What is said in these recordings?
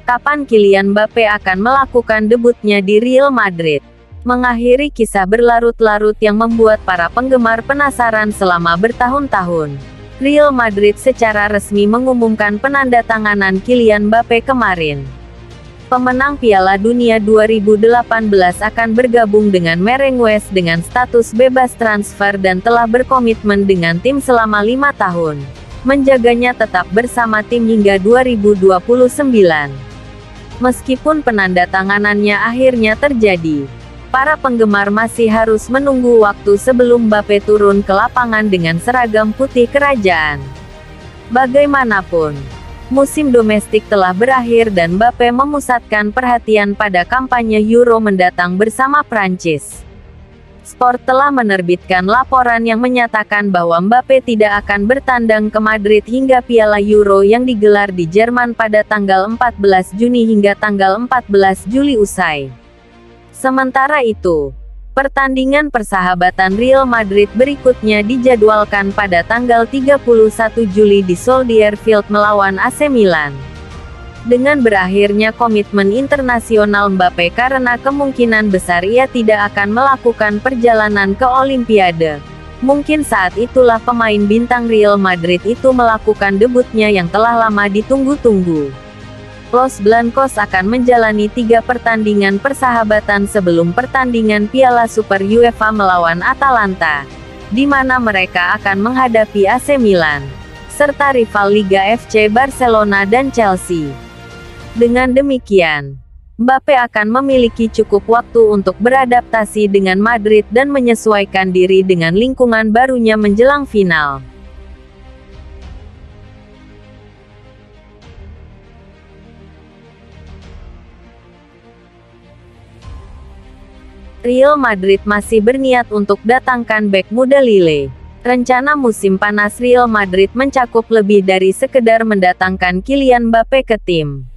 Kapan Kylian Mbappe akan melakukan debutnya di Real Madrid? Mengakhiri kisah berlarut-larut yang membuat para penggemar penasaran selama bertahun-tahun. Real Madrid secara resmi mengumumkan penandatanganan Kylian Mbappe kemarin. Pemenang Piala Dunia 2018 akan bergabung dengan Merengues dengan status bebas transfer dan telah berkomitmen dengan tim selama 5 tahun. Menjaganya tetap bersama tim hingga 2029. Meskipun penandatanganannya akhirnya terjadi, para penggemar masih harus menunggu waktu sebelum Mbappe turun ke lapangan dengan seragam putih kerajaan. Bagaimanapun, musim domestik telah berakhir dan Mbappe memusatkan perhatian pada kampanye Euro mendatang bersama Prancis. Sport telah menerbitkan laporan yang menyatakan bahwa Mbappe tidak akan bertandang ke Madrid hingga Piala Euro yang digelar di Jerman pada tanggal 14 Juni hingga tanggal 14 Juli usai. Sementara itu, pertandingan persahabatan Real Madrid berikutnya dijadwalkan pada tanggal 31 Juli di Soldier Field melawan AC Milan. Dengan berakhirnya komitmen internasional Mbappe karena kemungkinan besar ia tidak akan melakukan perjalanan ke Olimpiade, mungkin saat itulah pemain bintang Real Madrid itu melakukan debutnya yang telah lama ditunggu-tunggu. Los Blancos akan menjalani 3 pertandingan persahabatan sebelum pertandingan Piala Super UEFA melawan Atalanta, di mana mereka akan menghadapi AC Milan, serta rival Liga FC Barcelona dan Chelsea. Dengan demikian, Mbappe akan memiliki cukup waktu untuk beradaptasi dengan Madrid dan menyesuaikan diri dengan lingkungan barunya menjelang final. Real Madrid masih berniat untuk datangkan bek muda Lille. Rencana musim panas Real Madrid mencakup lebih dari sekedar mendatangkan Kylian Mbappe ke tim.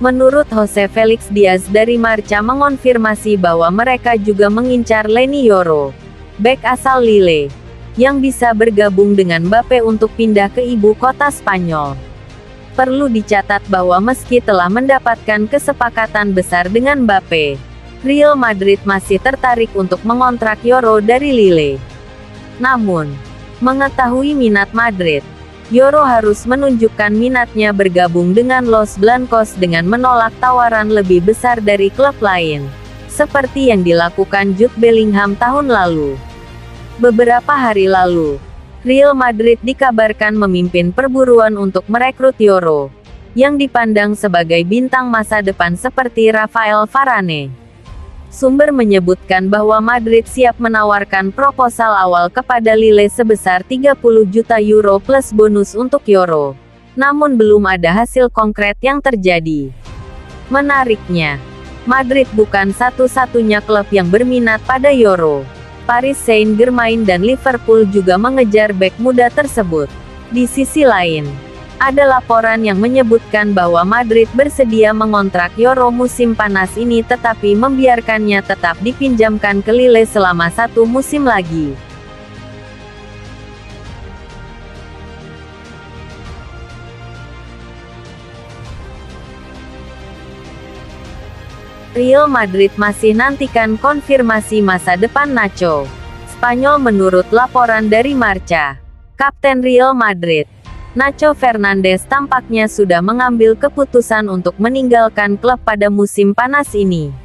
Menurut Jose Felix Diaz dari Marca mengonfirmasi bahwa mereka juga mengincar Leny Yoro, bek asal Lille, yang bisa bergabung dengan Mbappe untuk pindah ke ibu kota Spanyol. Perlu dicatat bahwa meski telah mendapatkan kesepakatan besar dengan Mbappe, Real Madrid masih tertarik untuk mengontrak Yoro dari Lille. Namun, mengetahui minat Madrid, Yoro harus menunjukkan minatnya bergabung dengan Los Blancos dengan menolak tawaran lebih besar dari klub lain, seperti yang dilakukan Jude Bellingham tahun lalu. Beberapa hari lalu, Real Madrid dikabarkan memimpin perburuan untuk merekrut Yoro, yang dipandang sebagai bintang masa depan seperti Rafael Varane. Sumber menyebutkan bahwa Madrid siap menawarkan proposal awal kepada Lille sebesar 30 juta euro plus bonus untuk Yoro. Namun belum ada hasil konkret yang terjadi. Menariknya, Madrid bukan satu-satunya klub yang berminat pada Yoro. Paris Saint-Germain dan Liverpool juga mengejar bek muda tersebut. Di sisi lain, ada laporan yang menyebutkan bahwa Madrid bersedia mengontrak Yoro musim panas ini tetapi membiarkannya tetap dipinjamkan ke Lille selama 1 musim lagi. Real Madrid masih nantikan konfirmasi masa depan Nacho Spanyol menurut laporan dari Marca. Kapten Real Madrid, Nacho Fernandes tampaknya sudah mengambil keputusan untuk meninggalkan klub pada musim panas ini.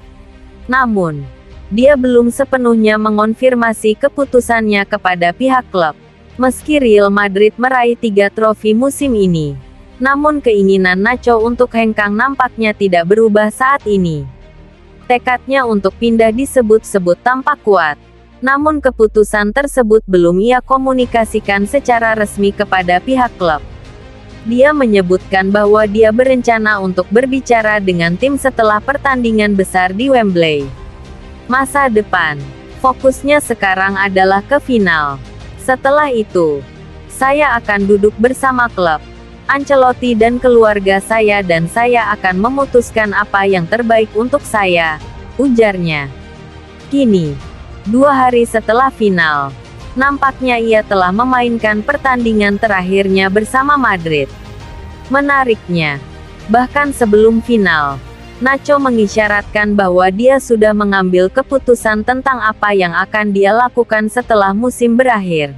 Namun, dia belum sepenuhnya mengonfirmasi keputusannya kepada pihak klub. Meski Real Madrid meraih 3 trofi musim ini, namun keinginan Nacho untuk hengkang nampaknya tidak berubah saat ini. Tekadnya untuk pindah disebut-sebut tampak kuat. Namun keputusan tersebut belum ia komunikasikan secara resmi kepada pihak klub. Dia menyebutkan bahwa dia berencana untuk berbicara dengan tim setelah pertandingan besar di Wembley. Masa depan, fokusnya sekarang adalah ke final. Setelah itu, saya akan duduk bersama klub, Ancelotti dan keluarga saya dan saya akan memutuskan apa yang terbaik untuk saya, ujarnya. Kini, 2 hari setelah final, nampaknya ia telah memainkan pertandingan terakhirnya bersama Madrid. Menariknya, Bahkan sebelum final, Nacho mengisyaratkan bahwa dia sudah mengambil keputusan tentang apa yang akan dia lakukan setelah musim berakhir.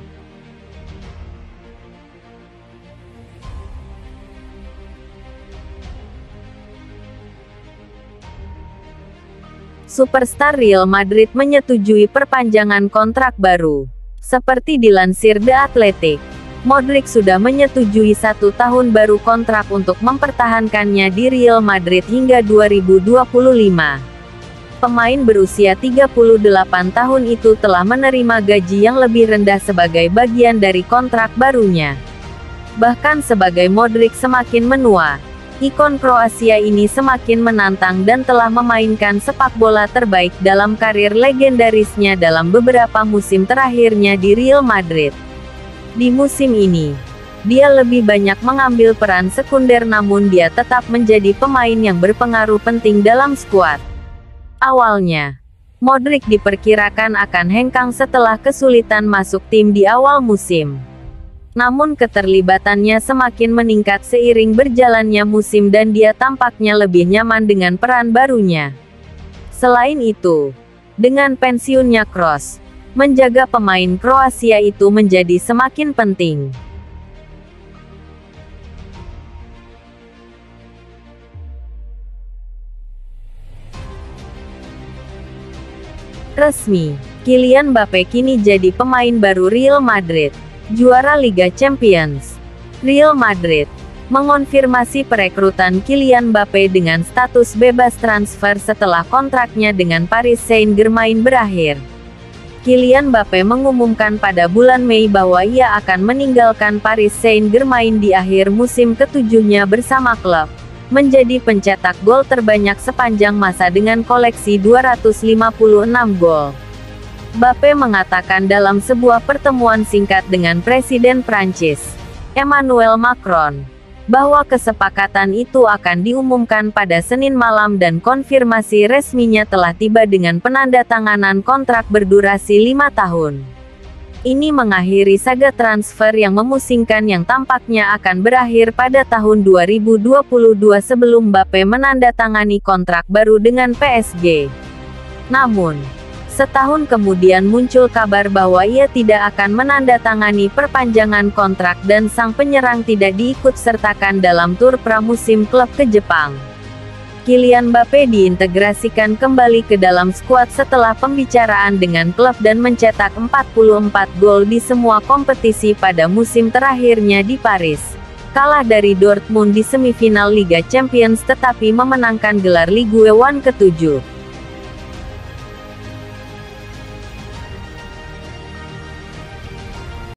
Superstar Real Madrid menyetujui perpanjangan kontrak baru. Seperti dilansir The Athletic, Modric sudah menyetujui 1 tahun baru kontrak untuk mempertahankannya di Real Madrid hingga 2025. Pemain berusia 38 tahun itu telah menerima gaji yang lebih rendah sebagai bagian dari kontrak barunya. Bahkan sebagai Modric semakin menua, ikon Kroasia ini semakin menantang dan telah memainkan sepak bola terbaik dalam karir legendarisnya dalam beberapa musim terakhirnya di Real Madrid. Di musim ini, dia lebih banyak mengambil peran sekunder namun dia tetap menjadi pemain yang berpengaruh penting dalam skuad. Awalnya, Modric diperkirakan akan hengkang setelah kesulitan masuk tim di awal musim. Namun keterlibatannya semakin meningkat seiring berjalannya musim dan dia tampaknya lebih nyaman dengan peran barunya. Selain itu, dengan pensiunnya Kroos, menjaga pemain Kroasia itu menjadi semakin penting. Resmi, Kylian Mbappé kini jadi pemain baru Real Madrid. Juara Liga Champions, Real Madrid mengonfirmasi perekrutan Kylian Mbappé dengan status bebas transfer setelah kontraknya dengan Paris Saint-Germain berakhir. Kylian Mbappé mengumumkan pada bulan Mei bahwa ia akan meninggalkan Paris Saint-Germain di akhir musim ketujuhnya bersama klub, menjadi pencetak gol terbanyak sepanjang masa dengan koleksi 256 gol. Mbappé mengatakan dalam sebuah pertemuan singkat dengan Presiden Prancis, Emmanuel Macron, bahwa kesepakatan itu akan diumumkan pada Senin malam dan konfirmasi resminya telah tiba dengan penandatanganan kontrak berdurasi 5 tahun. Ini mengakhiri saga transfer yang memusingkan yang tampaknya akan berakhir pada tahun 2022 sebelum Mbappé menandatangani kontrak baru dengan PSG. Namun, setahun kemudian muncul kabar bahwa ia tidak akan menandatangani perpanjangan kontrak dan sang penyerang tidak diikut-sertakan dalam tur pramusim klub ke Jepang. Kylian Mbappé diintegrasikan kembali ke dalam skuad setelah pembicaraan dengan klub dan mencetak 44 gol di semua kompetisi pada musim terakhirnya di Paris. Kalah dari Dortmund di semifinal Liga Champions tetapi memenangkan gelar Ligue 1 ke-7.